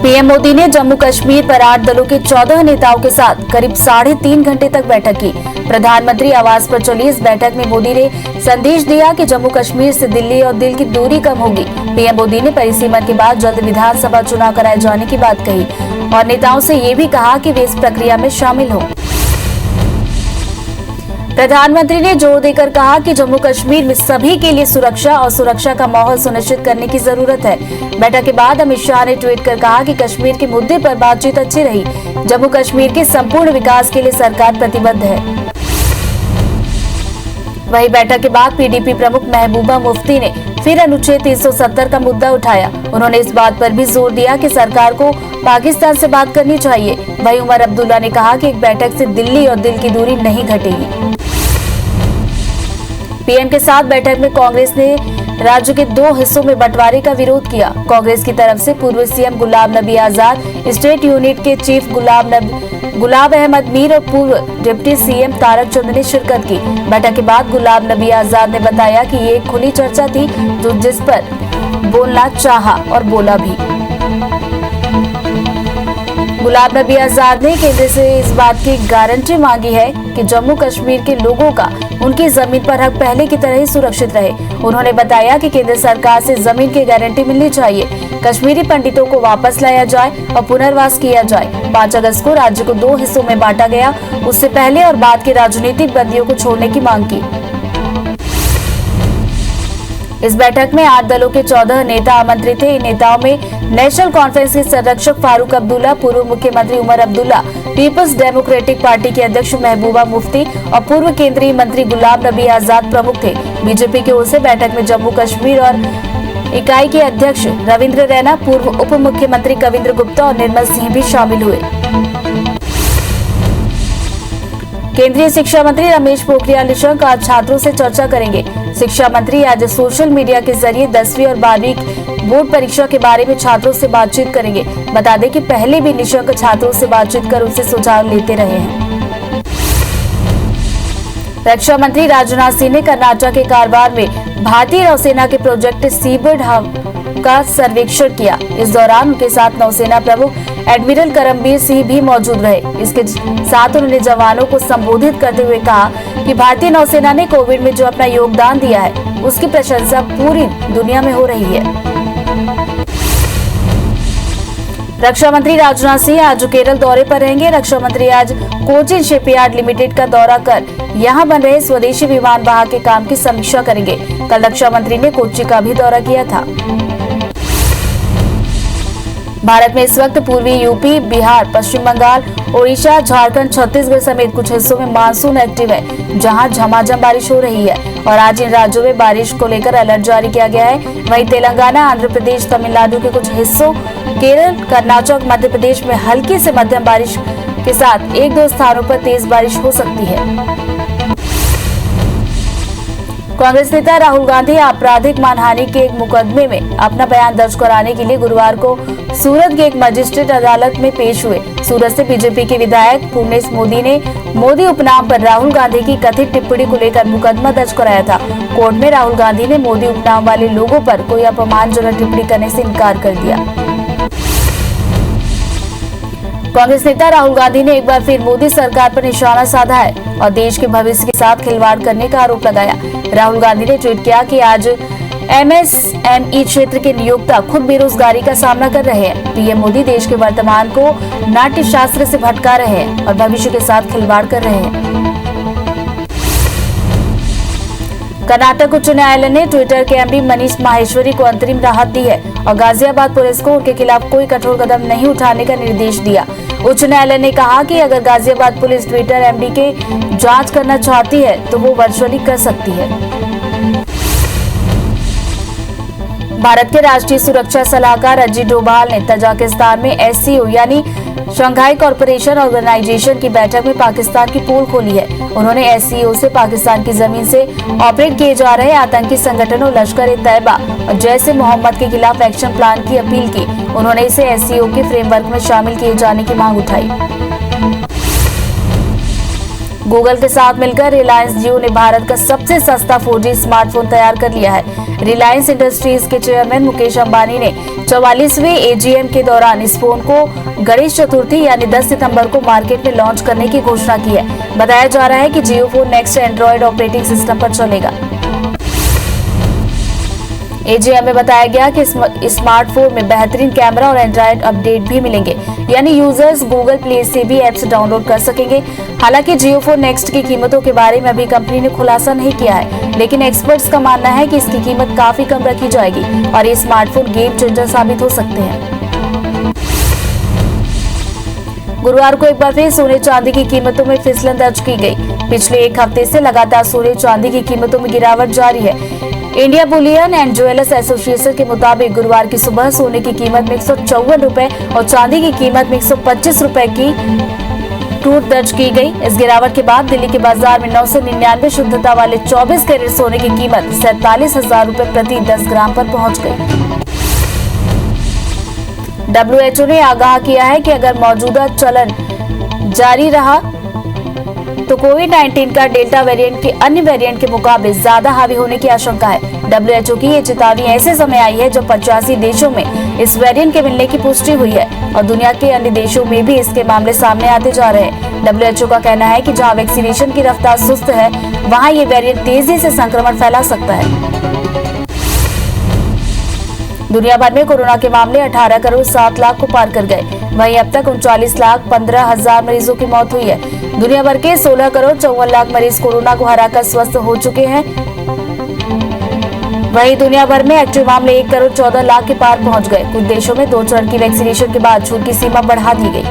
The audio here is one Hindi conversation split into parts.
पीएम मोदी ने जम्मू कश्मीर पर 8 दलों के 14 नेताओं के साथ करीब 3.5 घंटे तक बैठक की। प्रधानमंत्री आवास पर चली इस बैठक में मोदी ने संदेश दिया कि जम्मू कश्मीर से दिल्ली और दिल की दूरी कम होगी। पीएम मोदी ने परिसीमन के बाद जल्द विधानसभा चुनाव कराए जाने की बात कही और नेताओं से ये भी कहा कि वे इस प्रक्रिया में शामिल हों। प्रधानमंत्री ने जोर देकर कहा कि जम्मू कश्मीर में सभी के लिए सुरक्षा और सुरक्षा का माहौल सुनिश्चित करने की जरूरत है। बैठक के बाद अमित शाह ने ट्वीट कर कहा कि कश्मीर के मुद्दे पर बातचीत अच्छी रही। जम्मू कश्मीर के संपूर्ण विकास के लिए सरकार प्रतिबद्ध है। वहीं बैठक के बाद पीडीपी प्रमुख महबूबा मुफ्ती ने फिर अनुच्छेद 370 का मुद्दा उठाया। उन्होंने इस बात पर भी जोर दिया कि सरकार को पाकिस्तान से बात करनी चाहिए। वहीं उमर अब्दुल्ला ने कहा कि एक बैठक से दिल्ली और दिल की दूरी नहीं घटेगी। पीएम के साथ बैठक में कांग्रेस ने राज्य के 2 हिस्सों में बंटवारे का विरोध किया। कांग्रेस की तरफ से पूर्व CM Ghulam Nabi Azad, state unit के चीफ गुलाब अहमद मीर और पूर्व डिप्टी सीएम तारक चंद ने शिरकत की। बैठक के बाद गुलाम नबी आजाद ने बताया कि ये एक खुली चर्चा थी जिस पर बोलना चाहा और बोला भी। गुलाम नबी आजाद ने केंद्र से इस बात की गारंटी मांगी है कि जम्मू कश्मीर के लोगों का उनकी जमीन पर हक पहले की तरह ही सुरक्षित रहे। उन्होंने बताया कि केंद्र सरकार से जमीन की गारंटी मिलनी चाहिए, कश्मीरी पंडितों को वापस लाया जाए और पुनर्वास किया जाए। 5 अगस्त को राज्य को 2 हिस्सों में बांटा गया, उससे पहले और बाद के राजनीतिक बंदियों को छोड़ने की मांग की। इस बैठक में 8 दलों के 14 नेता आमंत्रित थे। इन नेताओं में नेशनल कॉन्फ्रेंस के संरक्षक फारूक अब्दुल्ला, पूर्व मुख्यमंत्री उमर अब्दुल्ला, पीपल्स डेमोक्रेटिक पार्टी के अध्यक्ष महबूबा मुफ्ती और पूर्व केंद्रीय मंत्री गुलाम नबी आजाद प्रमुख थे। बीजेपी की ओर से बैठक में जम्मू कश्मीर और इकाई के अध्यक्ष रविंद्र रैना, पूर्व उप मुख्यमंत्री कविंद्र गुप्ता और निर्मल सिंह भी शामिल हुए। केंद्रीय शिक्षा मंत्री रमेश पोखरियाल निशंक आज छात्रों से चर्चा करेंगे। शिक्षा मंत्री आज सोशल मीडिया के जरिए 10वीं और 12वीं बोर्ड परीक्षा के बारे में छात्रों से बातचीत करेंगे। बता दें कि पहले भी निशंक छात्रों से बातचीत कर उनसे सुझाव लेते रहे हैं। रक्षा मंत्री राजनाथ सिंह ने कर्नाटक के कारवार में भारतीय नौसेना के प्रोजेक्ट सीबर्ड का सर्वेक्षण किया। इस दौरान उनके साथ नौसेना प्रमुख एडमिरल करमबीर सिंह भी मौजूद रहे। इसके साथ उन्होंने जवानों को संबोधित करते हुए कहा कि भारतीय नौसेना ने कोविड में जो अपना योगदान दिया है उसकी प्रशंसा पूरी दुनिया में हो रही है। रक्षा मंत्री राजनाथ सिंह आज केरल दौरे पर रहेंगे। रक्षा मंत्री आज कोचिन शिपयार्ड लिमिटेड का दौरा कर यहां बन रहे स्वदेशी विमान वाहक के काम की समीक्षा करेंगे। कल रक्षा मंत्री ने कोच्चि का भी दौरा किया था। भारत में इस वक्त पूर्वी यूपी, बिहार, पश्चिम बंगाल, ओडिशा, झारखंड, छत्तीसगढ़ समेत कुछ हिस्सों में मानसून एक्टिव है, जहां झमाझम बारिश हो रही है और आज इन राज्यों में बारिश को लेकर अलर्ट जारी किया गया है। वहीं तेलंगाना, आंध्र प्रदेश, तमिलनाडु के कुछ हिस्सों, केरल, कर्नाटक, मध्य प्रदेश में हल्की से मध्यम बारिश के साथ 1-2 स्थानों पर तेज बारिश हो सकती है। कांग्रेस नेता राहुल गांधी आपराधिक मानहानि के एक मुकदमे में अपना बयान दर्ज कराने के लिए गुरुवार को सूरत के एक मजिस्ट्रेट अदालत में पेश हुए। सूरत से बीजेपी के विधायक पूर्णेश मोदी ने मोदी उपनाम पर राहुल गांधी की कथित टिप्पणी को लेकर मुकदमा दर्ज कराया था। कोर्ट में राहुल गांधी ने मोदी उपनाम वाले लोगों पर कोई अपमानजनक टिप्पणी करने से इनकार कर दिया। कांग्रेस नेता राहुल गांधी ने एक बार फिर मोदी सरकार पर निशाना साधा है और देश के भविष्य के साथ खिलवाड़ करने का आरोप लगाया। राहुल गांधी ने ट्वीट किया कि आज एमएसएमई क्षेत्र के नियोक्ता खुद बेरोजगारी का सामना कर रहे हैं। पीएम मोदी देश के वर्तमान को नाट्य शास्त्र से भटका रहे हैं और भविष्य के साथ खिलवाड़ कर रहे हैं। कर्नाटक उच्च न्यायालय ने ट्विटर के एमडी मनीष माहेश्वरी को अंतरिम राहत दी है और गाजियाबाद पुलिस को उनके खिलाफ कोई कठोर कदम नहीं उठाने का निर्देश दिया। उच्च न्यायालय ने कहा कि अगर गाजियाबाद पुलिस ट्विटर एमडी के जांच करना चाहती है तो वो वर्चुअली कर सकती है। भारत के राष्ट्रीय सुरक्षा सलाहकार अजीत डोभाल ने तजाकिस्तान में एससीओ यानी शंघाई कॉरपोरेशन ऑर्गेनाइजेशन की बैठक में पाकिस्तान की पोल खोली है। उन्होंने एससीओ से पाकिस्तान की जमीन से ऑपरेट किए जा रहे आतंकी संगठनों लश्कर-ए-तैयबा और जैश ए मोहम्मद के खिलाफ एक्शन प्लान की अपील की। उन्होंने इसे एससीओ के फ्रेमवर्क में शामिल किए जाने की मांग उठाई। गूगल के साथ मिलकर रिलायंस जियो ने भारत का सबसे सस्ता 4G स्मार्टफोन तैयार कर लिया है। रिलायंस इंडस्ट्रीज के चेयरमैन मुकेश अंबानी ने 44वें AGM के दौरान इस फोन को गणेश चतुर्थी यानी 10 सितंबर को मार्केट में लॉन्च करने की घोषणा की है। बताया जा रहा है कि Jio phone next Android operating system पर चलेगा। AGM में बताया गया कि स्मार्टफोन में बेहतरीन कैमरा और एंड्रॉइड अपडेट भी मिलेंगे, यानी यूजर्स गूगल प्ले से भी ऐप्स डाउनलोड कर सकेंगे। हालांकि जियो फोन नेक्स्ट की कीमतों के बारे में अभी कंपनी ने खुलासा नहीं किया है, लेकिन एक्सपर्ट्स का मानना है कि इसकी कीमत काफी कम रखी जाएगी और ये स्मार्टफोन गेम चेंजर साबित हो सकते हैं। गुरुवार को एक बार फिर सोने चांदी की कीमतों में फिसलन दर्ज की गई। पिछले एक हफ्ते से लगातार सोने चांदी की कीमतों में गिरावट जारी है। India Boolean and jewellers association के मुताबिक गुरुवार की सुबह सोने की कीमत में 154 रुपए और चांदी की कीमत में 125 रुपए की टूट दर्ज की गई। इस गिरावट के बाद दिल्ली के बाजार में 999 शुद्धता वाले 24 कैरेट सोने की कीमत 47,000 रुपए प्रति 10 ग्राम पर पहुंच गई। WHO ने आगाह किया है कि अगर मौजूदा चलन जारी रहा तो कोविड-19 का डेल्टा वेरिएंट के अन्य वेरिएंट के मुकाबले ज्यादा हावी होने की आशंका है। WHO की ये चेतावनी ऐसे समय आई है जब 85 देशों में इस वेरिएंट के मिलने की पुष्टि हुई है और दुनिया के अन्य देशों में भी इसके मामले सामने आते जा रहे हैं। WHO का कहना है कि जहां वैक्सीनेशन की रफ्तार सुस्त है, वहां ये वेरिएंट तेजी से संक्रमण फैला सकता है। दुनिया भर में कोरोना के मामले 18 करोड़ 7 लाख को पार कर गए। वहीं अब तक 39,15,000 मरीजों की मौत हुई है। दुनिया भर के 16 करोड़ 54 लाख मरीज कोरोना को हराकर स्वस्थ हो चुके हैं। वहीं दुनिया भर में एक्टिव मामले 1 करोड़ 14 लाख के पार पहुंच गए। कुछ देशों में 2 चरण की वैक्सीनेशन के बाद छूट की सीमा बढ़ा दी गई।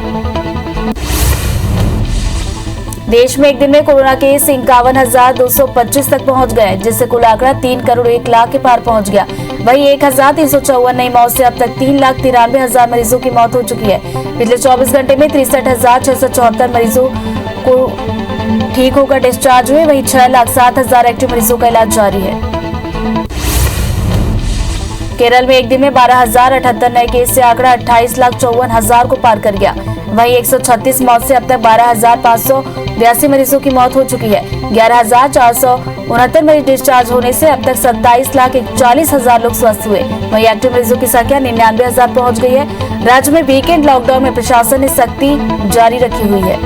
देश में एक दिन में कोरोना केस 51,225 तक पहुंच गए, जिससे कुल आंकड़ा 3 करोड़ 1 लाख के पार पहुंच गया। वहीं 1,354 नई मौत से अब तक 3,93,000 मरीजों की मौत हो चुकी है। पिछले 24 घंटे में 63,674 मरीजों को ठीक होकर डिस्चार्ज हुए। वहीं 6,07,000 एक्टिव मरीजों का इलाज जारी है। केरल में एक दिन में 12,078 नए केस से आंकड़ा 28,54,000 को पार कर गया। वहीं 136 मौत से अब तक 12,582 मरीजों की मौत हो चुकी है। 11,469 मरीज डिस्चार्ज होने से अब तक 27,41,000 लोग स्वस्थ हुए। वहीं एक्टिव मरीजों की संख्या 99,000 पहुंच गई है। राज्य में वीकेंड लॉकडाउन में प्रशासन ने सख्ती जारी रखी हुई है।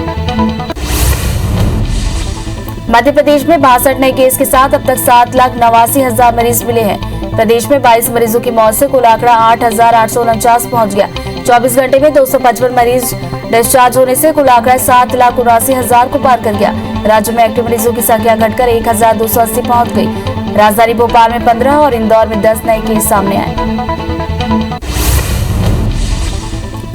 मध्य प्रदेश में 62 नए केस के साथ अब तक 7,89,000 मरीज मिले हैं। प्रदेश में 22 मरीजों की मौत से कुल आंकड़ा 8,849 पहुंच गया। 24 घंटे में 255 मरीज डिस्चार्ज होने से कुल आंकड़ा 7,79,000 को पार कर गया। राज्य में एक्टिव मरीजों की संख्या घटकर 1,280 पहुंच गई। राजधानी भोपाल में 15 और इंदौर में 10 नए केस सामने आए।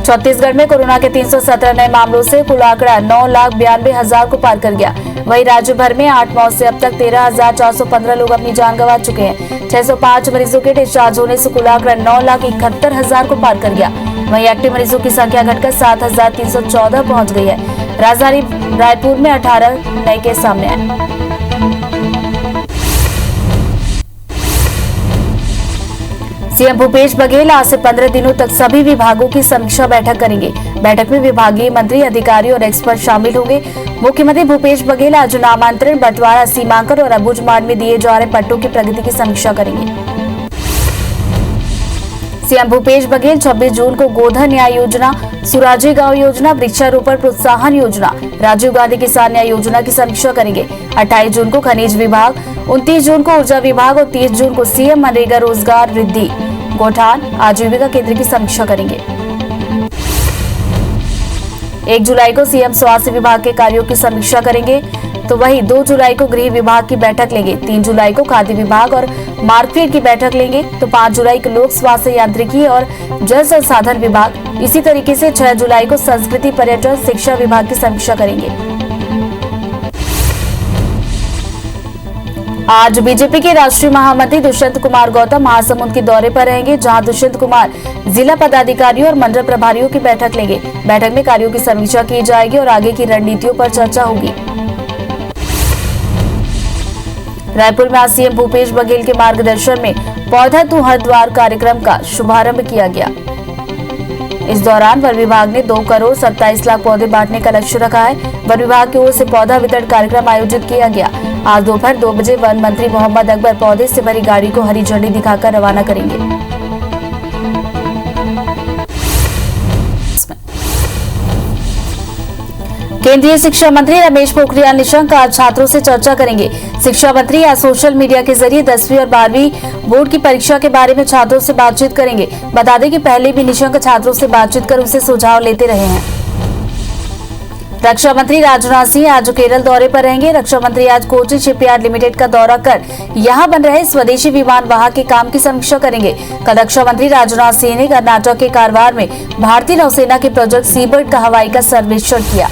छत्तीसगढ़ में कोरोना के 317 नए मामलों से कुल आंकड़ा 9,92,000 को पार कर गया। वहीं राज्य भर में 8 मौत से अब तक 13,415 लोग अपनी जान गंवा चुके हैं। 605 मरीजों के डिस्चार्ज होने से कुल आंकड़ा 9,71,000 को पार कर गया। वहीं एक्टिव मरीजों की संख्या घटकर 7,314 पहुंच गई है। राजधानी रायपुर में 18 नए केस सामने आए। सीएम भूपेश बघेल आज से 15 दिनों तक सभी विभागों की समीक्षा बैठक करेंगे। बैठक में विभागीय मंत्री, अधिकारी और एक्सपर्ट शामिल होंगे। मुख्यमंत्री भूपेश बघेल आज नामांतरण, बंटवारा, सीमांकन और अबूझमाड़ में दिए जा रहे पट्टों की प्रगति की समीक्षा करेंगे। सीएम भूपेश बघेल 26 जून को गोधन न्याय योजना, सुराजी गांव योजना, वृक्षारोपण प्रोत्साहन योजना, राजीव गांधी किसान न्याय योजना की समीक्षा करेंगे। 28 जून को खनिज विभाग, 29 जून को ऊर्जा विभाग और 30 जून को सीएम मनरेगा रोजगार वृद्धि, गौठान, आजीविका केंद्र की समीक्षा करेंगे। 1 जुलाई को सीएम स्वास्थ्य विभाग के कार्यों की समीक्षा करेंगे, तो वहीं 2 जुलाई को गृह विभाग की बैठक लेंगे। 3 जुलाई को खाद्य विभाग और मार्कफेड की बैठक लेंगे, तो 5 जुलाई को लोक स्वास्थ्य यांत्रिकी और जल संसाधन विभाग। इसी तरीके से 6 जुलाई को संस्कृति, पर्यटन, शिक्षा विभाग की समीक्षा करेंगे। आज बीजेपी के राष्ट्रीय महामंत्री दुष्यंत कुमार गौतम महासमुंद के दौरे पर रहेंगे, जहां दुष्यंत कुमार जिला पदाधिकारियों और मंडल प्रभारियों की बैठक लेंगे। बैठक में कार्यों की समीक्षा की जाएगी और आगे की रणनीतियों पर चर्चा होगी। रायपुर में आज सीएम भूपेश बघेल के मार्गदर्शन में पौधा तू हर द्वार कार्यक्रम का शुभारंभ किया गया। इस दौरान वन विभाग ने 2 करोड़ 27 लाख पौधे बांटने का लक्ष्य रखा है। वन विभाग की ओर से पौधा वितरण कार्यक्रम आयोजित किया गया। आज दोपहर 2 बजे वन मंत्री मोहम्मद अकबर पौधे से भरी गाड़ी को हरी झंडी दिखाकर रवाना करेंगे। केंद्रीय शिक्षा मंत्री रमेश पोखरियाल निशंक आज छात्रों से चर्चा करेंगे। शिक्षा मंत्री आज सोशल मीडिया के जरिए 10वीं और 12वीं बोर्ड की परीक्षा के बारे में छात्रों से बातचीत करेंगे। बता दें कि पहले भी निशंक छात्रों से बातचीत कर उनसे सुझाव लेते रहे हैं। रक्षा मंत्री राजनाथ सिंह आज केरल दौरे पर रहेंगे। रक्षा मंत्री आज कोची शिपयार्ड लिमिटेड का दौरा कर यहां बन रहे स्वदेशी विमान वाहक के काम की समीक्षा करेंगे। कल रक्षा मंत्री राजनाथ सिंह ने कर्नाटक के कारवार में भारतीय नौसेना के प्रोजेक्ट सीबर्ड का हवाई का सर्वेक्षण किया।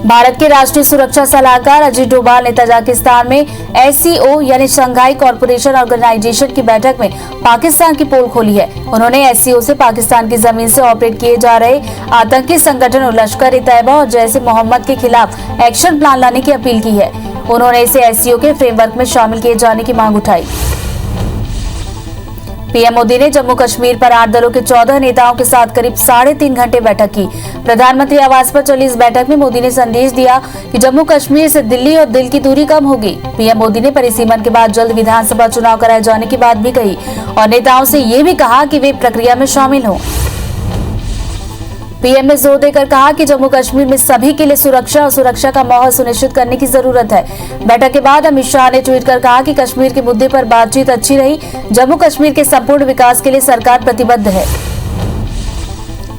भारत के राष्ट्रीय सुरक्षा सलाहकार अजीत डोभाल ने तजाकिस्तान में SCO यानी शंघाई कॉरपोरेशन ऑर्गेनाइजेशन की बैठक में पाकिस्तान की पोल खोली है। उन्होंने SCO से पाकिस्तान की जमीन से ऑपरेट किए जा रहे आतंकी संगठनों लश्कर-ए-तैयबा और जैश-ए-मोहम्मद के खिलाफ एक्शन प्लान लाने की अपील की है। उन्होंने इसे SCO के फ्रेमवर्क में शामिल किए जाने की मांग उठाई। पीएम मोदी ने जम्मू कश्मीर पर 8 दलों के 14 नेताओं के साथ करीब 3.5 घंटे बैठक की। प्रधानमंत्री आवास पर चली इस बैठक में मोदी ने संदेश दिया कि जम्मू कश्मीर से दिल्ली और दिल की दूरी कम होगी। पीएम मोदी ने परिसीमन के बाद जल्द विधानसभा चुनाव कराए जाने की बात भी कही और नेताओं से ये भी कहा कि वे प्रक्रिया में शामिल हों। पीएम ने जोर देकर कहा कि जम्मू कश्मीर में सभी के लिए सुरक्षा और सुरक्षा का माहौल सुनिश्चित करने की जरूरत है। बैठक के बाद अमित शाह ने ट्वीट कर कहा कि कश्मीर के मुद्दे पर बातचीत अच्छी रही। जम्मू कश्मीर के संपूर्ण विकास के लिए सरकार प्रतिबद्ध है।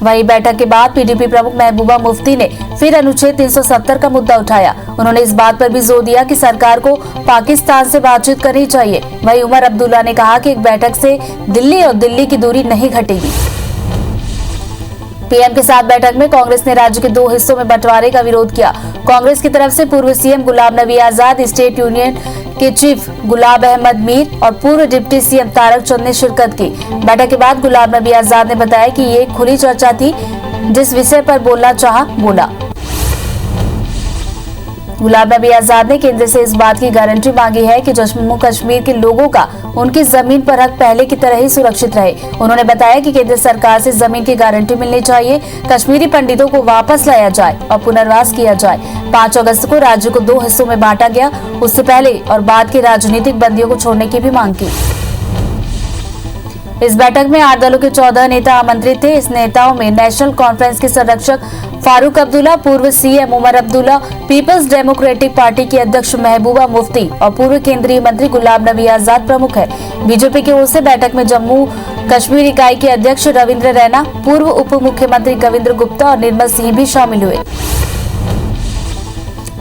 वहीं बैठक के बाद पीडीपी प्रमुख महबूबा मुफ्ती ने फिर अनुच्छेद 370 का मुद्दा उठाया। उन्होंने इस बात पर भी जोर दिया कि सरकार को पाकिस्तान से बातचीत करनी चाहिए। वहीं उमर अब्दुल्ला ने कहा कि एक बैठक से दिल्ली और दिल्ली की दूरी नहीं घटेगी। पीएम के साथ बैठक में कांग्रेस ने राज्य के 2 हिस्सों में बंटवारे का विरोध किया। कांग्रेस की तरफ से पूर्व CM Ghulam Nabi Azad, state union के चीफ गुलाब अहमद मीर और पूर्व डिप्टी सीएम तारक चंद ने शिरकत की। बैठक के बाद गुलाम नबी आजाद ने बताया कि ये खुली चर्चा थी, जिस विषय पर बोलना चाहा बोला। गुलाम नबी आजाद ने केंद्र से इस बात की गारंटी मांगी है कि जम्मू कश्मीर के लोगों का उनकी जमीन पर हक पहले की तरह ही सुरक्षित रहे। उन्होंने बताया कि केंद्र सरकार से जमीन की गारंटी मिलनी चाहिए, कश्मीरी पंडितों को वापस लाया जाए और पुनर्वास किया जाए। 5 अगस्त को राज्य को 2 हिस्सों में बांटा गया। उससे पहले और बाद के राजनीतिक बंदियों को छोड़ने की भी मांग की। इस बैठक में 8 दलों के 14 नेता आमंत्रित थे। इस नेताओं में नेशनल कॉन्फ्रेंस के संरक्षक फारूक अब्दुल्ला, पूर्व सीएम उमर अब्दुल्ला, पीपल्स डेमोक्रेटिक पार्टी की अध्यक्ष महबूबा मुफ्ती और पूर्व केंद्रीय मंत्री गुलाम नबी आजाद प्रमुख है। बीजेपी की ओर से बैठक में जम्मू कश्मीर इकाई के अध्यक्ष रविंद्र रैना, पूर्व उप मुख्यमंत्री कविंद्र गुप्ता और निर्मल सिंह भी शामिल हुए।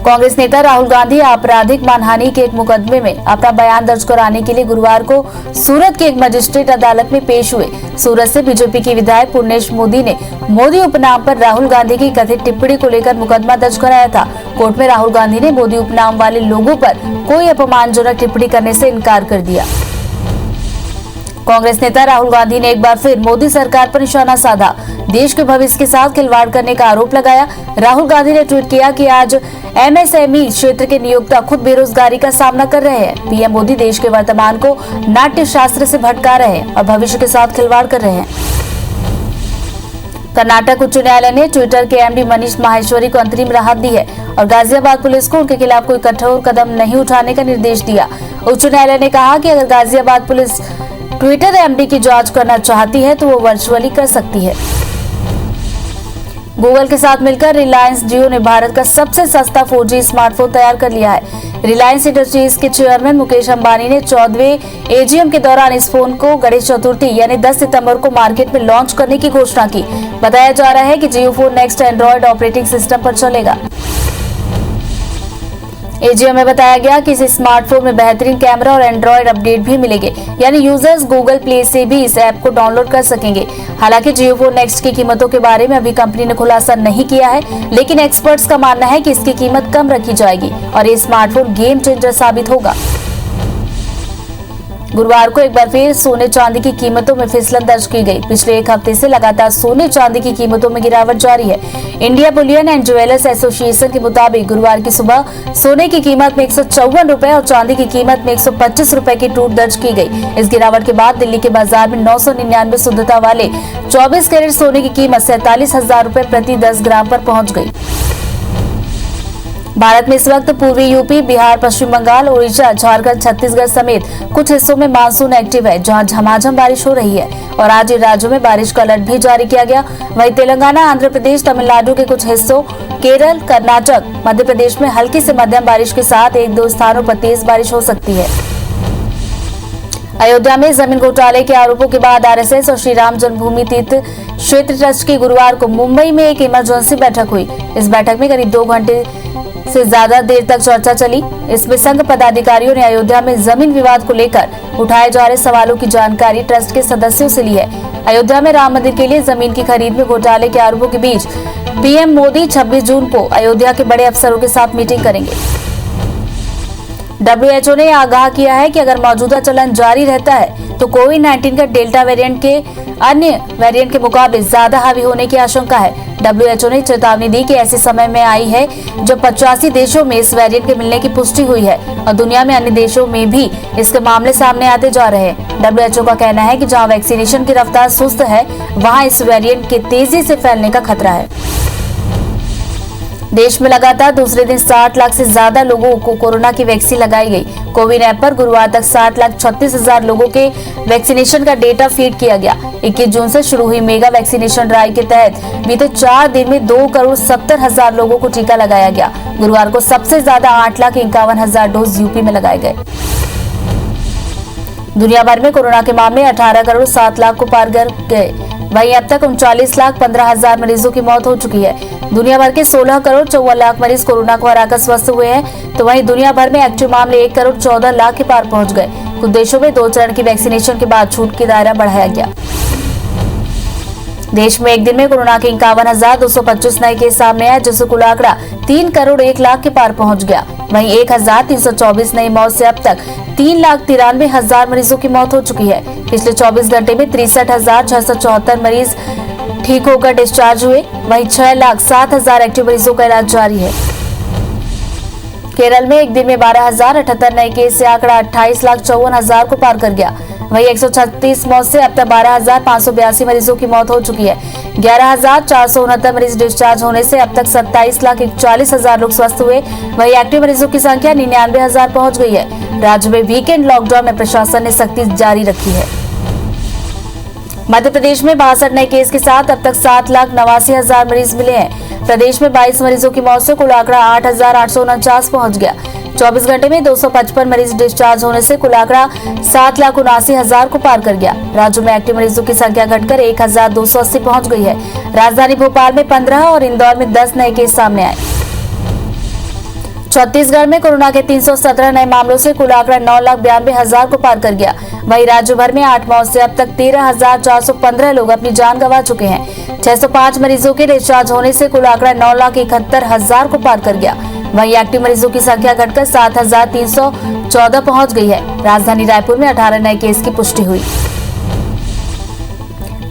कांग्रेस नेता राहुल गांधी आपराधिक मानहानि के एक मुकदमे में अपना बयान दर्ज कराने के लिए गुरुवार को सूरत की एक मजिस्ट्रेट अदालत में पेश हुए। सूरत से बीजेपी की विधायक पूर्णेश मोदी ने मोदी उपनाम पर राहुल गांधी की कथित टिप्पणी को लेकर मुकदमा दर्ज कराया था। कोर्ट में राहुल गांधी ने मोदी उपनाम वाले लोगों पर कोई अपमानजनक टिप्पणी करने से इनकार कर दिया। कांग्रेस नेता राहुल गांधी ने एक बार फिर मोदी सरकार पर निशाना साधा, देश के भविष्य के साथ खिलवाड़ करने का आरोप लगाया। राहुल गांधी ने ट्वीट किया कि आज MSME क्षेत्र के नियोक्ता खुद बेरोजगारी का सामना कर रहे हैं। पीएम मोदी देश के वर्तमान को नाट्य शास्त्र से भटका रहे हैं और भविष्य के साथ खिलवाड़ कर रहे हैं। कर्नाटक उच्च न्यायालय ने ट्विटर के MD मनीष माहेश्वरी को अंतरिम राहत दी है और गाजियाबाद पुलिस को उनके खिलाफ कोई कठोर कदम नहीं उठाने का निर्देश दिया। उच्च न्यायालय ने कहा कि अगर गाजियाबाद पुलिस ट्विटर MD की जांच करना चाहती है तो वो वर्चुअली कर सकती है। गूगल के साथ मिलकर रिलायंस जियो ने भारत का सबसे सस्ता 4G स्मार्टफोन तैयार कर लिया है। रिलायंस इंडस्ट्रीज के चेयरमैन मुकेश अंबानी ने 14वें AGM के दौरान इस फोन को गणेश चतुर्थी यानी 10 सितंबर को मार्केट में लॉन्च करने की घोषणा की। बताया जा रहा है कि Jio phone next Android operating system पर चलेगा। AGM में बताया गया कि इस स्मार्टफोन में बेहतरीन कैमरा और एंड्रॉयड अपडेट भी मिलेंगे, यानी यूजर्स गूगल प्ले से भी इस ऐप को डाउनलोड कर सकेंगे। हालांकि जियो फोन नेक्स्ट की कीमतों के बारे में अभी कंपनी ने खुलासा नहीं किया है, लेकिन एक्सपर्ट्स का मानना है कि इसकी कीमत कम रखी जाएगी और ये स्मार्टफोन गेम चेंजर साबित होगा। गुरुवार को एक बार फिर सोने चांदी की कीमतों में फिसलन दर्ज की गई। पिछले एक हफ्ते से लगातार सोने चांदी की कीमतों में गिरावट जारी है। India Boolean and jewellers association के मुताबिक गुरुवार की सुबह सोने की कीमत में 154 रुपए और चांदी की कीमत में 125 रुपए की टूट दर्ज की गई। इस गिरावट के बाद दिल्ली के बाजार में 999 शुद्धता वाले 24 कैरेट सोने की कीमत 47,000 रुपए प्रति 10 ग्राम पर पहुंच गई। भारत में इस वक्त पूर्वी यूपी, बिहार, पश्चिम बंगाल, उड़ीसा, झारखंड, छत्तीसगढ़ समेत कुछ हिस्सों में मानसून एक्टिव है, जहां झमाझम बारिश हो रही है और आज इन राज्यों में बारिश का अलर्ट भी जारी किया गया। वहीं तेलंगाना, आंध्र प्रदेश, तमिलनाडु के कुछ हिस्सों, केरल, कर्नाटक, मध्य प्रदेश में हल्की से मध्यम बारिश के साथ एक दो स्थानों पर तेज बारिश हो सकती है। अयोध्या में जमीन घोटाले के आरोपों के बाद आरएसएस और श्री राम जन्मभूमि तीर्थ क्षेत्र ट्रस्ट की गुरुवार को मुंबई में एक इमरजेंसी बैठक हुई। इस बैठक में करीब 2 घंटे से ज्यादा देर तक चर्चा चली। इसमें संघ पदाधिकारियों ने अयोध्या में जमीन विवाद को लेकर उठाए जा रहे सवालों की जानकारी ट्रस्ट के सदस्यों से ली है। अयोध्या में राम मंदिर के लिए जमीन की खरीद में घोटाले के आरोपों के बीच पीएम मोदी 26 जून को अयोध्या के बड़े अफसरों के साथ मीटिंग करेंगे। WHO ने आगाह किया है कि अगर मौजूदा चलन जारी रहता है तो कोविड-19 का डेल्टा वेरिएंट के अन्य वेरिएंट के मुकाबले ज्यादा हावी होने की आशंका है। WHO ने चेतावनी दी कि ऐसे समय में आई है जब 85 देशों में इस वेरिएंट के मिलने की पुष्टि हुई है और दुनिया में अन्य देशों में भी इसके मामले सामने आते जा रहे हैं। WHO का कहना है कि जहां वैक्सीनेशन की रफ्तार सुस्त है, वहां इस वेरिएंट के तेजी से फैलने का खतरा है। देश में लगातार दूसरे दिन 60 लाख से ज्यादा लोगों को कोरोना की वैक्सीन लगाई गई। कोविन ऐप पर गुरुवार तक 60,36,000 लोगों के वैक्सीनेशन का डेटा फीड किया गया। 21 जून से शुरू हुई मेगा वैक्सीनेशन ड्राइव के तहत बीते 4 दिन में 2,70,000 लोगों को टीका लगाया गया। गुरुवार को सबसे ज्यादा 8,51,000 डोज यूपी में लगाए गए। दुनिया भर में कोरोना के मामले 18,07,00,000 को पार कर गए। वहीं अब तक 39,15,000 मरीजों की मौत हो चुकी है। दुनिया भर के 16,54,00,000 मरीज कोरोना को हराकर स्वस्थ हुए हैं, तो वहीं दुनिया भर में एक्टिव मामले 1,14,00,000 के पार पहुंच गए। कुछ देशों में 2 चरण की वैक्सीनेशन के बाद छूट का दायरा बढ़ाया गया। देश में एक दिन में कोरोना के 51,225 नए केस सामने आए, जिससे कुल आंकड़ा 3,01,00,000 के पार पहुंच गया। वहीं 1,324 नई मौत से अब तक 3,93,000 मरीजों की मौत हो चुकी है। पिछले 24 घंटे में 63,674 मरीज ठीक होकर डिस्चार्ज हुए। वहीं 6,07,000 एक्टिव मरीजों का इलाज जारी है। केरल में एक दिन में 12,078 नए केस से आंकड़ा 28,54,000 को पार कर गया। वहीं 136 मौत से अब तक 12,582 मरीजों की मौत हो चुकी है। 11,469 मरीज डिस्चार्ज होने से अब तक 27,41,000 लोग स्वस्थ हुए। वहीं एक्टिव मरीजों की संख्या 99,000 पहुंच गई है। राज्य में वीकेंड लॉकडाउन में प्रशासन ने सख्ती जारी रखी है। मध्य प्रदेश में 62 नए केस के साथ अब तक 7,89,000 मरीज मिले हैं। प्रदेश में 22 मरीजों की मौत से कुल आंकड़ा 8,849 पहुंच गया। 24 घंटे में 255 मरीज डिस्चार्ज होने से कुल आंकड़ा 7,79,000 को पार कर गया। राज्य में एक्टिव मरीजों की संख्या घटकर 1,280 पहुंच गई है। राजधानी भोपाल में 15 और इंदौर में 10 नए केस सामने आए। छत्तीसगढ़ में कोरोना के 317 नए मामलों से कुल आंकड़ा 9,92,000 को पार कर गया। वहीं राज्य भर में 8 मौत से अब तक 13,415 लोग अपनी जान गंवा चुके हैं। 605 मरीजों के डिस्चार्ज होने से कुल आंकड़ा 9,71,000 को पार कर गया। वहीं एक्टिव मरीजों की संख्या घटकर 7,314 पहुंच गई है। राजधानी रायपुर में 18 नए केस की पुष्टि हुई।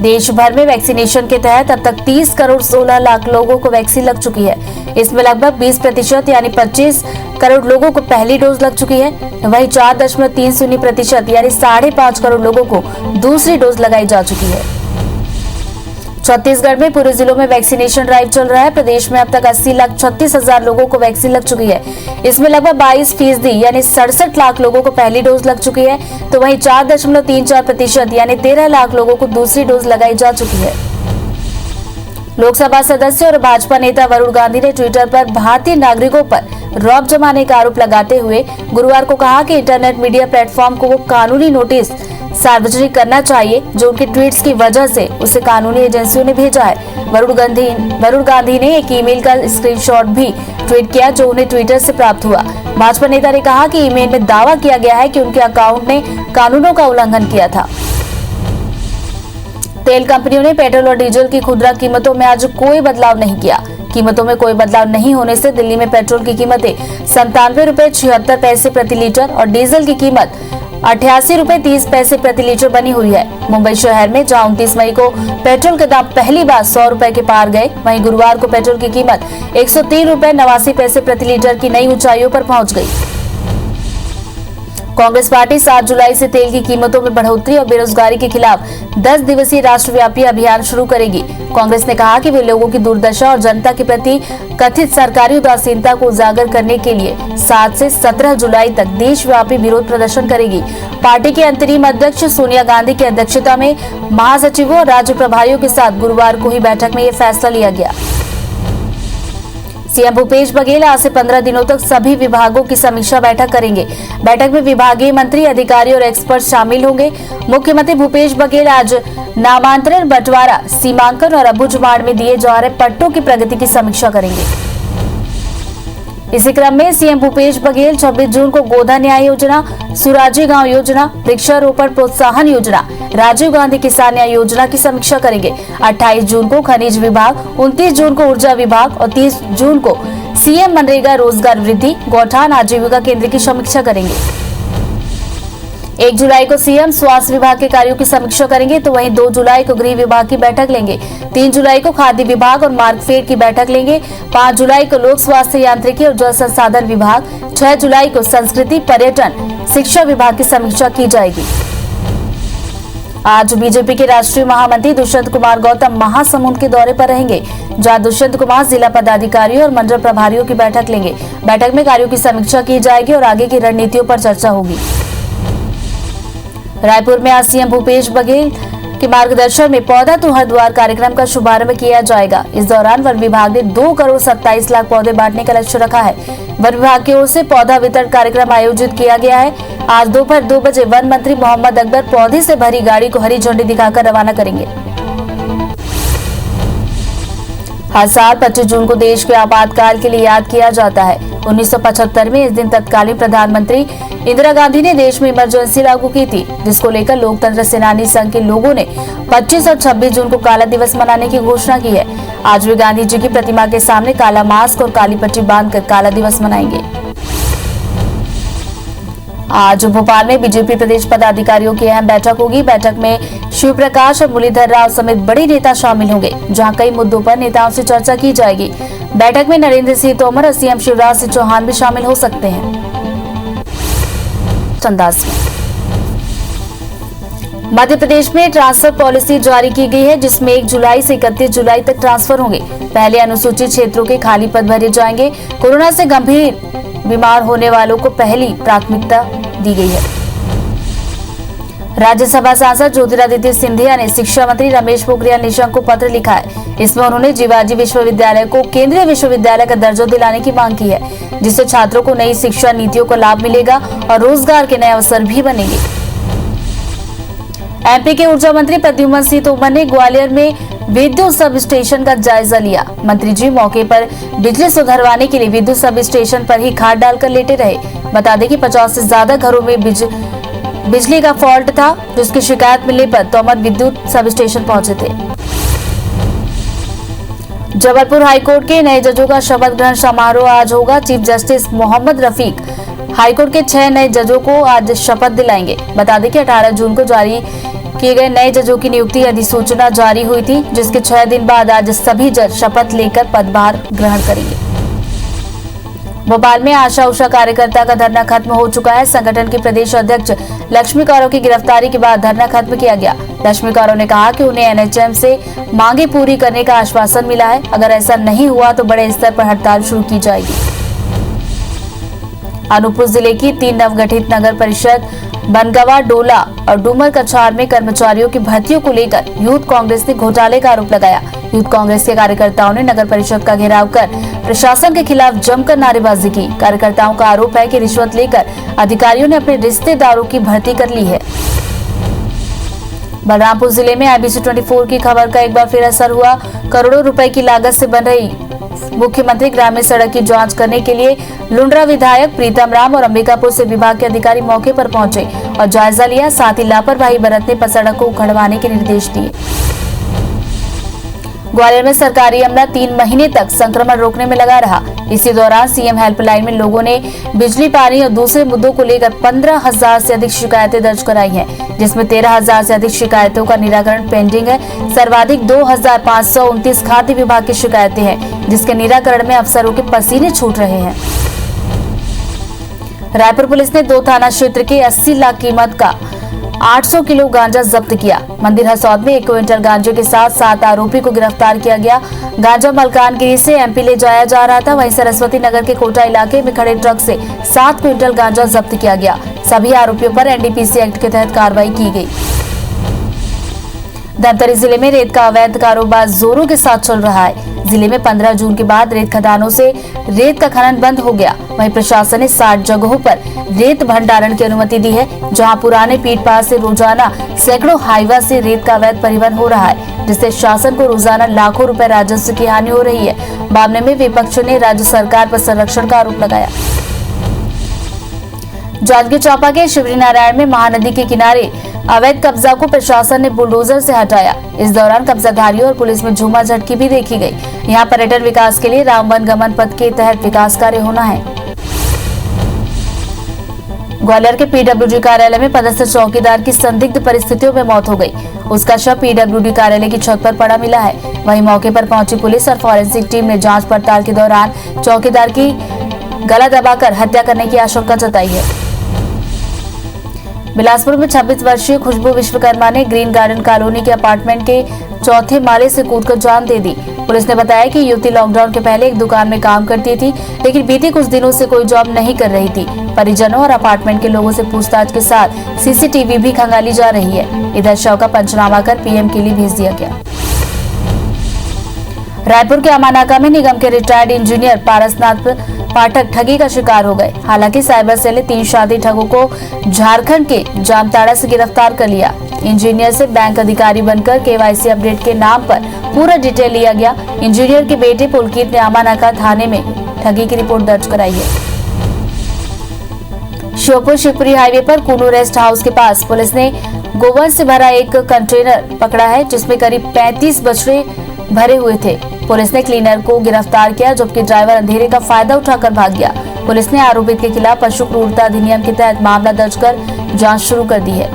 देश भर में वैक्सीनेशन के तहत अब तक 30,16,00,000 लोगों को वैक्सीन लग चुकी है। इसमें लगभग 20% यानी 25 करोड़ लोगों को पहली डोज लग चुकी है। वहीं 4.30% यानी 5.5 करोड़ लोगों को दूसरी डोज लगाई जा चुकी है। छत्तीसगढ़ में पूरे जिलों में वैक्सीनेशन ड्राइव चल रहा है। प्रदेश में अब तक 80,36,000 लोगों को वैक्सीन लग चुकी है। इसमें लगभग 22% यानी 67 लाख लोगों को पहली डोज लग चुकी है, तो वहीं 4.34% यानी 13 लाख लोगों को दूसरी डोज लगाई जा चुकी है। लोकसभा सदस्य और भाजपा नेता वरुण गांधी ने ट्विटर पर भारतीय नागरिकों पर रौब जमाने का आरोप लगाते हुए गुरुवार को कहा कि इंटरनेट मीडिया प्लेटफॉर्म को वो कानूनी नोटिस सार्वजनिक करना चाहिए जो उनके ट्वीट्स की वजह से उसे कानूनी एजेंसियों ने भेजा है। वरुण गांधी ने एक ईमेल का स्क्रीनशॉट भी ट्वीट किया जो उन्हें ट्विटर से प्राप्त हुआ। भाजपा नेता ने कहा कि ईमेल में दावा किया गया है कि उनके अकाउंट ने कानूनों का उल्लंघन किया था। तेल कंपनियों ने पेट्रोल और डीजल की खुदरा कीमतों में आज कोई बदलाव नहीं किया। कीमतों में कोई बदलाव नहीं होने से दिल्ली में पेट्रोल की कीमतें 97 रुपए 76 पैसे प्रति लीटर और डीजल की कीमत ₹88.30 प्रति लीटर बनी हुई है। मुंबई शहर में जहां 29 मई को पेट्रोल के दाम पहली बार ₹100 के पार गए, वहीं गुरुवार को पेट्रोल की कीमत ₹103.89 प्रति लीटर की नई ऊंचाइयों पर पहुंच गई। कांग्रेस पार्टी 7 जुलाई से तेल की कीमतों में बढ़ोतरी और बेरोजगारी के खिलाफ 10 दिवसीय राष्ट्रव्यापी अभियान शुरू करेगी। कांग्रेस ने कहा कि वे लोगों की दुर्दशा और जनता के प्रति कथित सरकारी उदासीनता को उजागर करने के लिए 7 से 17 जुलाई तक देशव्यापी विरोध प्रदर्शन करेगी। पार्टी के अंतरिम अध्यक्ष सोनिया गांधी की अध्यक्षता में महासचिवों और राज्य प्रभारियों के साथ गुरुवार को ही बैठक में यह फैसला लिया गया। सीएम भूपेश बघेल आज से 15 दिनों तक सभी विभागों की समीक्षा बैठक करेंगे। बैठक में विभागीय मंत्री, अधिकारी और एक्सपर्ट शामिल होंगे। मुख्यमंत्री भूपेश बघेल आज नामांतरण, बंटवारा, सीमांकन और अबूझमाड़ में दिए जा रहे पट्टों की प्रगति की समीक्षा करेंगे। इसी क्रम में सीएम भूपेश बघेल 26 जून को गोधा न्याय योजना, सुराजी गांव योजना, वृक्षारोपण प्रोत्साहन योजना, राजीव गांधी किसान न्याय योजना की समीक्षा करेंगे। 28 जून को खनिज विभाग, 29 जून को ऊर्जा विभाग और 30 जून को सीएम मनरेगा रोजगार वृद्धि, गौठान आजीविका केंद्र की समीक्षा करेंगे। 1 जुलाई को सीएम स्वास्थ्य विभाग के कार्यों की समीक्षा करेंगे, तो वहीं 2 जुलाई को गृह विभाग की बैठक लेंगे। 3 जुलाई को खाद्य विभाग और मार्कफेड की बैठक लेंगे। 5 जुलाई को लोक स्वास्थ्य यांत्रिकी और जल संसाधन विभाग, 6 जुलाई को संस्कृति, पर्यटन, शिक्षा विभाग की समीक्षा की जाएगी। आज बीजेपी के राष्ट्रीय महामंत्री दुष्यंत कुमार गौतम महासमुंद के दौरे पर रहेंगे, जहां दुष्यंत कुमार जिला पदाधिकारियों और मंडल प्रभारियों की बैठक लेंगे। बैठक में कार्यों की समीक्षा की जाएगी और आगे की रणनीतियों पर चर्चा होगी। रायपुर में आज सीएम भूपेश बघेल के मार्गदर्शन में पौधा तो हर द्वार कार्यक्रम का शुभारंभ किया जाएगा। इस दौरान वन विभाग ने 2,27,00,000 पौधे बांटने का लक्ष्य रखा है। वन विभाग की ओर से पौधा वितरण कार्यक्रम आयोजित किया गया है। आज दोपहर 2 बजे वन मंत्री मोहम्मद अकबर पौधे से भरी गाड़ी को हरी झंडी दिखाकर रवाना करेंगे। हर साल 25 जून को देश के आपातकाल के लिए याद किया जाता है। 1975 में इस दिन तत्कालीन प्रधानमंत्री इंदिरा गांधी ने देश में इमरजेंसी लागू की थी, जिसको लेकर लोकतंत्र सेनानी संघ के लोगों ने 25 और 26 जून को काला दिवस मनाने की घोषणा की है। आज वे गांधी जी की प्रतिमा के सामने काला मास्क और काली पट्टी बांधकर काला दिवस मनाएंगे। आज भोपाल में बीजेपी प्रदेश पदाधिकारियों की अहम बैठक होगी। बैठक में शिव प्रकाश और मुरलीधर राव समेत बड़े नेता शामिल होंगे, जहां कई मुद्दों पर नेताओं से चर्चा की जाएगी। बैठक में नरेंद्र सिंह तोमर और सीएम शिवराज सिंह चौहान भी शामिल हो सकते हैं। मध्य प्रदेश में ट्रांसफर पॉलिसी जारी की गई है, जिसमें 1 जुलाई से 31 जुलाई तक ट्रांसफर होंगे। पहले अनुसूचित क्षेत्रों के खाली पद भरे जाएंगे। कोरोना से गंभीर बीमार होने वालों को पहली प्राथमिकता दी गई है। राज्यसभा सांसद ज्योतिरादित्य सिंधिया ने शिक्षा मंत्री रमेश पोखरियाल निशंक को पत्र लिखा है। इसमें उन्होंने जीवाजी विश्वविद्यालय को केंद्रीय विश्वविद्यालय का दर्जा दिलाने की मांग की है, जिससे छात्रों को नई शिक्षा नीतियों का लाभ मिलेगा और रोजगार के नए अवसर भी बनेंगे। एमपी के ऊर्जा मंत्री प्रद्युम्न सिंह तोमर ने ग्वालियर में विद्युत सब स्टेशन का जायजा लिया। मंत्री जी मौके पर बिजली सुधरवाने के लिए विद्युत सब स्टेशन पर ही खाट डालकर लेटे रहे। बता दें कि 50 से ज्यादा घरों में बिजली का फॉल्ट था, जिसकी शिकायत मिलने पर तोमर विद्युत सब स्टेशन पहुंचे थे। जबलपुर हाईकोर्ट के नए जजों का शपथ ग्रहण समारोह आज होगा। Chief justice Mohammad Rafiq high court के 6 नए जजों को आज शपथ दिलाएंगे। बता दें कि 18 जून को जारी किए गए नए जजों की नियुक्ति अधिसूचना जारी हुई थी, जिसके 6 दिन बाद आज सभी जज शपथ लेकर पदभार ग्रहण करेंगे। भोपाल में आशा उषा कार्यकर्ता का धरना खत्म हो चुका है। संगठन की प्रदेश अध्यक्ष लक्ष्मी कारो की गिरफ्तारी के बाद धरना खत्म किया गया। लक्ष्मी कारो ने कहा कि उन्हें एनएचएम से मांगे पूरी करने का आश्वासन मिला है। अगर ऐसा नहीं हुआ तो बड़े स्तर पर हड़ताल शुरू की जाएगी। अनूपपुर जिले की 3 नवगठित नगर परिषद बनगवा, डोला और डूमर कछार में कर्मचारियों की भर्तियों को लेकर यूथ कांग्रेस ने घोटाले का आरोप लगाया। यूथ कांग्रेस के कार्यकर्ताओं ने नगर परिषद का घेराव कर प्रशासन के खिलाफ जमकर नारेबाजी की। कार्यकर्ताओं का आरोप है कि रिश्वत लेकर अधिकारियों ने अपने रिश्तेदारों की भर्ती कर ली है। बलरामपुर जिले में IBC 24 की खबर का एक बार फिर असर हुआ। करोड़ों रुपए की लागत से बन रही मुख्यमंत्री ग्रामीण सड़क की जांच करने के लिए लुंड्रा विधायक प्रीतम राम और अंबिकापुर से विभाग के अधिकारी मौके पर पहुंचे और जायजा लिया। साथ ही लापरवाही बरतने पर सड़क को उखड़वाने के निर्देश दिए। ग्वालियर में सरकारी अमला 3 महीने तक संक्रमण रोकने में लगा रहा। इसी दौरान सीएम हेल्पलाइन में लोगों ने बिजली, पानी और दूसरे मुद्दों को लेकर 15,000 से अधिक शिकायतें दर्ज कराई हैं, जिसमें 13,000 से अधिक शिकायतों का निराकरण पेंडिंग है। सर्वाधिक 2,529 खाद्य विभाग की शिकायतें हैं, जिसके निराकरण में अफसरों के पसीने छूट रहे हैं। रायपुर पुलिस ने 2 थाना क्षेत्र के 80 लाख कीमत का 800 किलो गांजा जब्त किया। मंदिर हसौद में 1 क्विंटल गांजे के साथ 7 आरोपी को गिरफ्तार किया गया। गांजा मलकानगिरी से एमपी ले जाया जा रहा था। वहीं सरस्वती नगर के कोटा इलाके में खड़े ट्रक से 7 क्विंटल गांजा जब्त किया गया। सभी आरोपियों पर एनडीपीसी एक्ट के तहत कार्रवाई की गई। धमतरी जिले में रेत का अवैध कारोबार जोरों के साथ चल रहा है। जिले में 15 जून के बाद रेत खदानों से रेत का खनन बंद हो गया। वहीं प्रशासन ने 60 जगहों पर रेत भंडारण की अनुमति दी है, जहां पुराने पीट पहाड़ से रोजाना सैकड़ों हाईवा से रेत का अवैध परिवहन हो रहा है, जिससे शासन को रोजाना लाखों रुपए राजस्व की हानि हो रही है। मामले में विपक्ष ने राज्य सरकार पर संरक्षण का आरोप लगाया। जांजगीर चांपा के शिवरी नारायण में महानदी के किनारे अवैध कब्जा को प्रशासन ने बुलडोजर से हटाया। इस दौरान कब्जाधारियों और पुलिस में झूमा झटकी भी देखी गई। यहां पर्यटन विकास के लिए रामवन गमन पथ के तहत विकास कार्य होना है। ग्वालियर के पीडब्ल्यूडी कार्यालय में पदस्थ चौकीदार की संदिग्ध परिस्थितियों में मौत हो गई। उसका शव पीडब्ल्यूडी कार्यालय की छत पर पड़ा मिला है। वहीं मौके पर पहुंची पुलिस और फॉरेंसिक टीम ने जांच पड़ताल के दौरान चौकीदार की गला दबाकर हत्या करने की आशंका जताई है। बिलासपुर में 26 वर्षीय खुशबू विश्वकर्मा ने ग्रीन गार्डन कॉलोनी के अपार्टमेंट के 4थे माले से कूदकर जान दे दी। पुलिस ने बताया कि युवती लॉकडाउन के पहले एक दुकान में काम करती थी, लेकिन बीते कुछ दिनों से कोई जॉब नहीं कर रही थी। परिजनों और अपार्टमेंट के लोगों से पूछताछ के साथ सीसीटीवी भी खंगाली जा रही है। इधर शव का पंचनामा कर पीएम के लिए भेज दिया गया। रायपुर के अमानाका में निगम के रिटायर्ड इंजीनियर पारसनाथ पाठक ठगी का शिकार हो गए। हालांकि साइबर सेल ने 3 शादी ठगों को झारखंड के जामताड़ा से गिरफ्तार कर लिया। इंजीनियर से बैंक अधिकारी बनकर केवाईसी अपडेट के नाम पर पूरा डिटेल लिया गया। इंजीनियर के बेटे पुलकित ने अमानाका थाने में ठगी की रिपोर्ट दर्ज कराई है। श्योपुर शिवपुरी हाईवे पर कूनू रेस्ट हाउस के पास पुलिस ने गोवंश से भरा एक कंटेनर पकड़ा है, जिसमें करीब 35 बछड़े भरे हुए थे। पुलिस ने क्लीनर को गिरफ्तार किया, जबकि ड्राइवर अंधेरे का फायदा उठाकर भाग गया। पुलिस ने आरोपित के खिलाफ पशु क्रूरता अधिनियम के तहत मामला दर्ज कर जांच शुरू कर दी है।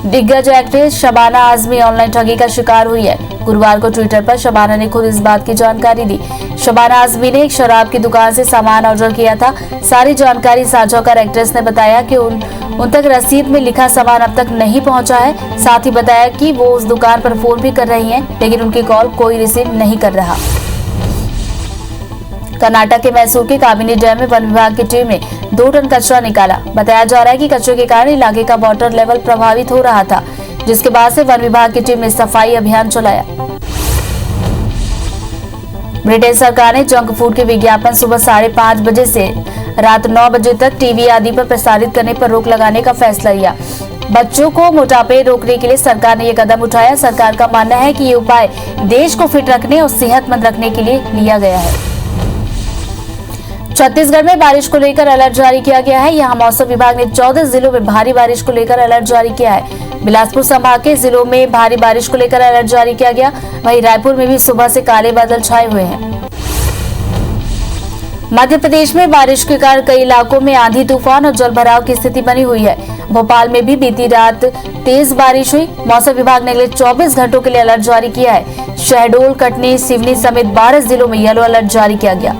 दिग्गज एक्ट्रेस शबाना आजमी ऑनलाइन ठगी का शिकार हुई है। गुरुवार को ट्विटर पर शबाना ने खुद इस बात की जानकारी दी। शबाना आजमी ने एक शराब की दुकान से सामान ऑर्डर किया था। सारी जानकारी साझा कर एक्ट्रेस ने बताया कि उन तक रसीद में लिखा सामान अब तक नहीं पहुंचा है। साथ ही बताया कि वो उस दुकान पर फोन भी कर रही हैं, लेकिन उनकी कॉल कोई रिसीव नहीं कर रहा। कर्नाटक के मैसूर के काबिनी डैम में वन विभाग की टीम ने 2 टन कचरा निकाला। बताया जा रहा है कि कचरे के कारण इलाके का वाटर लेवल प्रभावित हो रहा था, जिसके बाद से वन विभाग की टीम ने सफाई अभियान चलाया। ब्रिटेन सरकार ने जंक फूड के विज्ञापन सुबह 5:30 बजे से रात 9 बजे तक टीवी आदि पर प्रसारित करने पर रोक लगाने का फैसला लिया। बच्चों को मोटापे रोकने के लिए सरकार ने ये कदम उठाया। सरकार का मानना है कि ये उपाय देश को फिट रखने और सेहतमंद रखने के लिए लिया गया है। छत्तीसगढ़ में बारिश को लेकर अलर्ट जारी किया गया है। यहाँ मौसम विभाग ने 14 जिलों में भारी बारिश को लेकर अलर्ट जारी किया है। बिलासपुर संभाग के जिलों में भारी बारिश को लेकर अलर्ट जारी किया गया। वहीं रायपुर में भी सुबह से काले बादल छाए हुए हैं। मध्य प्रदेश में बारिश के कारण कई इलाकों में आंधी तूफान और जलभराव की स्थिति बनी हुई है। भोपाल में भी बीती रात तेज बारिश हुई। मौसम विभाग ने अगले 24 घंटों के लिए अलर्ट जारी किया है। शहडोल, कटनी, सिवनी समेत 12 जिलों में येलो अलर्ट जारी किया गया।